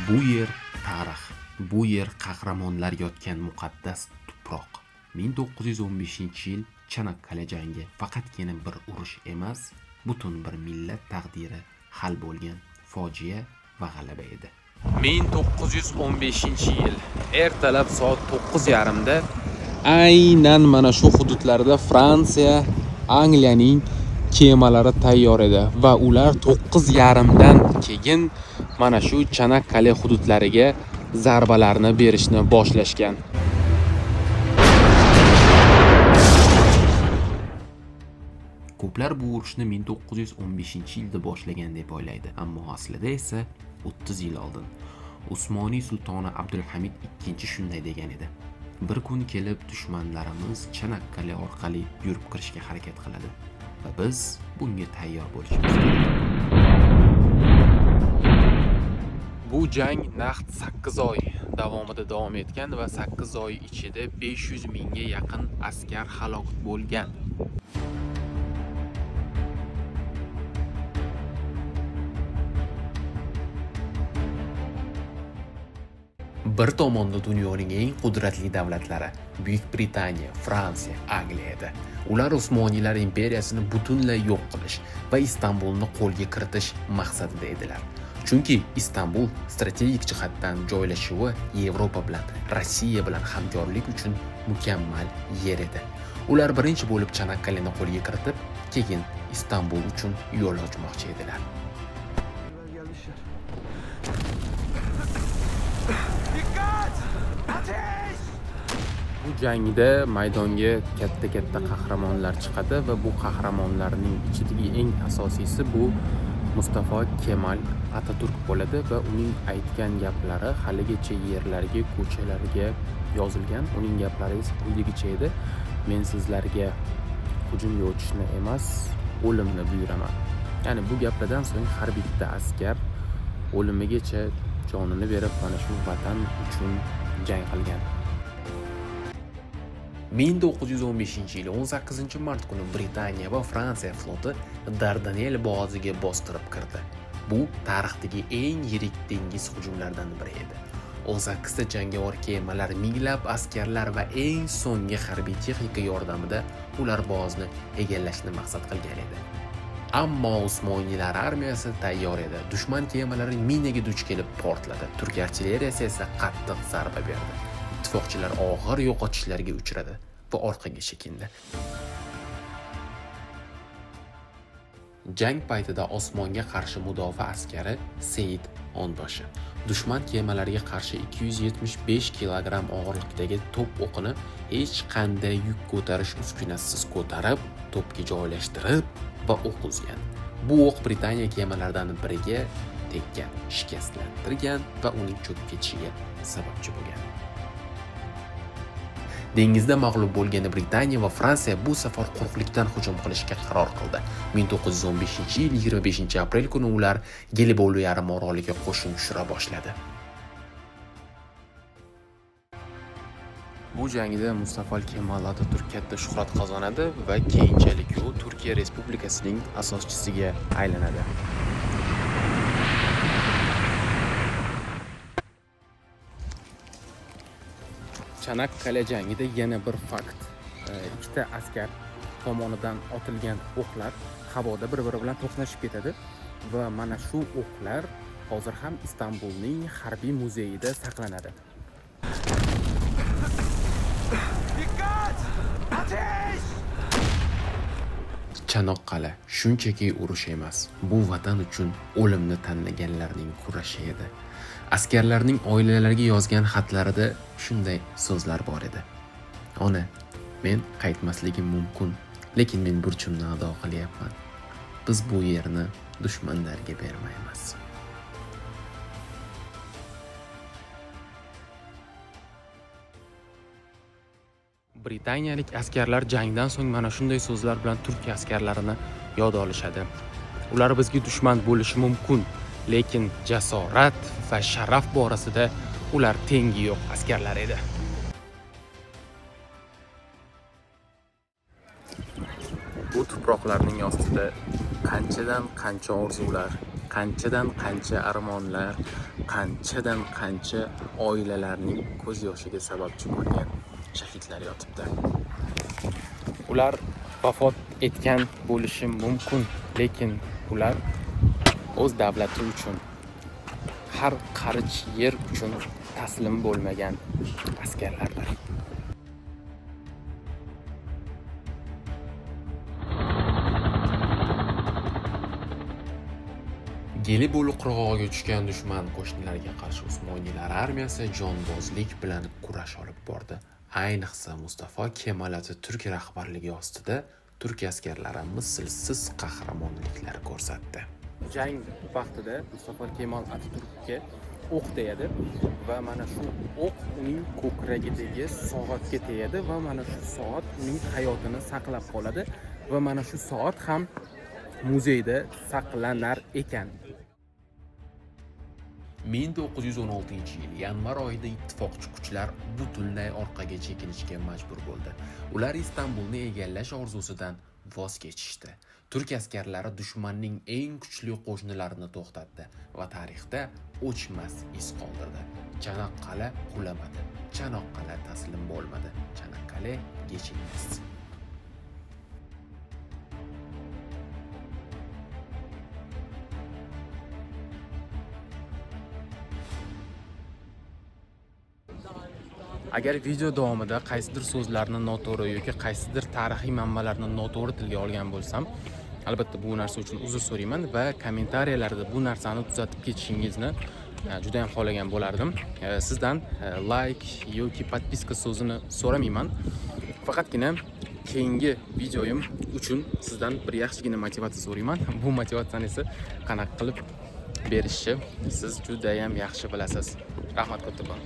Bu yer tarix, bu yer qahramonlar yotgan muqaddas tuproq. 1915-yil Chanakkale jangi faqatgina bir urush emas, butun bir millat taqdiri hal bo'lgan fojia va g'alaba edi. 1915-yil ertalab soat 9:30 da aynan mana shu hududlarda Fransiya, Angliyaning kemalari tayyor edi va ular 9:30 dan keyin mana shu Chanakkale hududlariga zarbalarni berishni boshlashgan. Ko'plar bu urushni 1915-yilda boshlagan deb o'ylaydi, ammo aslida esa 30 yil oldin Usmoniy sultoni Abdulhamid II shunday degan edi. Bir kun kelib dushmanlarimiz Chanakkale orqali yurib kirishga harakat qiladi va biz bunga tayyor bo'lishimiz kerak. Bu jang naqd 8 oy davomida davom etgan va 8 oy ichida 500 mingga yaqin askar halok bo'lgan. Bir tomonda dunyoning eng qudratli davlatlari Buyuk Britaniya, Fransiya, Angliya edi. Ular Usmoniylar imperiyasini butunlay yo'q qilish va Istanbulni qo'lga kiritish maqsadida edilar. Chunki Istanbul strategik jihatdan joylashuvi Yevropa bilan, Rossiya bilan hamkorlik uchun mukammal yer edi. Ular birinchi bo'lib Chanakkaleni qo'lga kiritib, keyin Istanbul uchun yo'l ochmoqchi edilar. Bu jangda maydonga katta qahramonlar chiqadi va bu qahramonlarning ichidagi eng asosiysi bu Mustafa Kemal Atatürk bo'ladi va uning aytgan gaplari haligacha yerlarga, ko'chalarga yozilgan. Uning gaplari esa quyidagicha edi: men sizlarga hujumga o'tishni emas, o'limni buyuraman. Ya'ni bu gaplardan so'ng har bitta askar o'limigacha jonini berib mana shu vatan uchun jang qilgan. 1915-yil 18-mart kuni Britaniya va Fransiya floti Dardanel bo'g'oziga bostirib kirdi. Bu tarixdagi eng yirik dengiz hujumlaridan biri edi. 18 ta jangovar kemalar, minglab askarlar va eng so'nggi harbiy texnika yordamida ular bo'g'ozni egallashni maqsad qilgan edi. Ammo Usmoniylar armiyasi tayyor edi. Dushman kemalari minaga duch kelib portladi. Turk artilleriyasi esa qattiq zarba berdi. Ittifoqchilar og'ir yo'qotishlarga uchradi va orqaga chekindi. Jang paytida osmonga qarshi mudofaa askari Seyid Onbashi dushman kemalariga qarshi 275 kilogramm og'irlikdagi to'p o'qini hech qanday yuk ko'tarish uskunasiz ko'tarib, to'pga joylashtirib va o'q uzgan. Bu o'q Britaniya kemalaridan biriga tekkan, shikastlantirgan va uning cho'kib ketishiga sababchi bo'lgan. Dengizda mag'lub bo'lgan Britaniya va Fransiya bu safar quruqlikdan hujum qilishga qaror qildi. 1915-yil 25-aprel kuni ular Gelibolu yarim oroliga qo'shin tushira boshladi. Bu jangda Mustafa Kemal Atatürk katta shuhrat qozonadi va keyinchalik u Turkiya Respublikasining asoschisiga aylanadi. Chanakkale jangida yana bir fakt. Ikkita askar tomonidan otilgan o'qlar havoda bir-biri bilan to'qnashib ketadi va mana shu o'qlar hozir ham Istanbulning harbiy muzeyida saqlanadi. Chanoqqale shunchaki urush emas, bu vatan uchun o'limni tanlaganlarning kurashi edi. Askarlarning oilalariga yozgan xatlarida shunday so'zlar bor edi. Ona, men qaytmasligim mumkin, lekin men burchimni ado qilyapman. Biz bu yerni dushmanlarga bermaymiz. Britaniyalik askarlar jangdan so'ng mana shunday so'zlar bilan Turkiya askarlarini yod olishadi. Ular bizga dushman bo'lishi mumkin, lekin jasorat va sharaf borasida ular tengi yo'q askarlar edi. Bu tuproqlarning ostida qanchadan qancha orzular, qanchadan qancha armonlar, qanchadan qancha oilalarning ko'z yoshiga sababchi bo'lgan shahidlar yotibdi. Ular vafot etgan bo'lishi mumkin, lekin ular o'z davlati uchun, har qarich yer uchun taslim bo'lmagan askarlardir. Gelibolu qirg'og'iga tushgan dushman qo'shinlariga qarshi Usmoniylar armiyasi jonbozlik bilan kurash olib bordi. Ayniqsa Mustafa Kemal Atatürk rahbarligi ostida turk askarlari mislsiz qahramonliklar ko'rsatdi. Jang vaqtida Mustafa Kemal Atatürk'ga o'q tegadi va mana shu o'q uning ko'kragidagi soatga tegadi va mana shu soat uning hayotini saqlab qoladi va mana shu soat ham muzeyda saqlanar ekan. 1916-yil yanvar oyida ittifoqchi kuchlar butunlay orqaga chekinishga majbur bo'ldi. Ular Istanbulni egallash orzusidan voz kechishdi. Turk askarlari dushmanning eng kuchli qo'shnilarini to'xtatdi va tarixda o'chmas iz qoldirdi. Chanoqqal'a qulamadi, Chanoqqal'a taslim bo'lmadi, Chanoqqal'a yechilmas. Agar video davomida qaysidir so'zlarni noto'g'ri yoki qaysidir tarixiy manbalarni noto'g'ri tilga olgan bo'lsam, albatta bu narsa uchun uzr so'rayman va kommentariyalarda bu narsani tuzatib ketishingizni juda ham xohlagan bo'lardim. Sizdan like yoki podpiska so'zini so'ramayman. Faqatgina keyingi videoyim uchun sizdan bir yaxshigina motivatsiya so'rayman. Bu motivatsiyani esa qanaqa qilib berishni siz juda ham yaxshi bilasiz. Rahmat kattakon.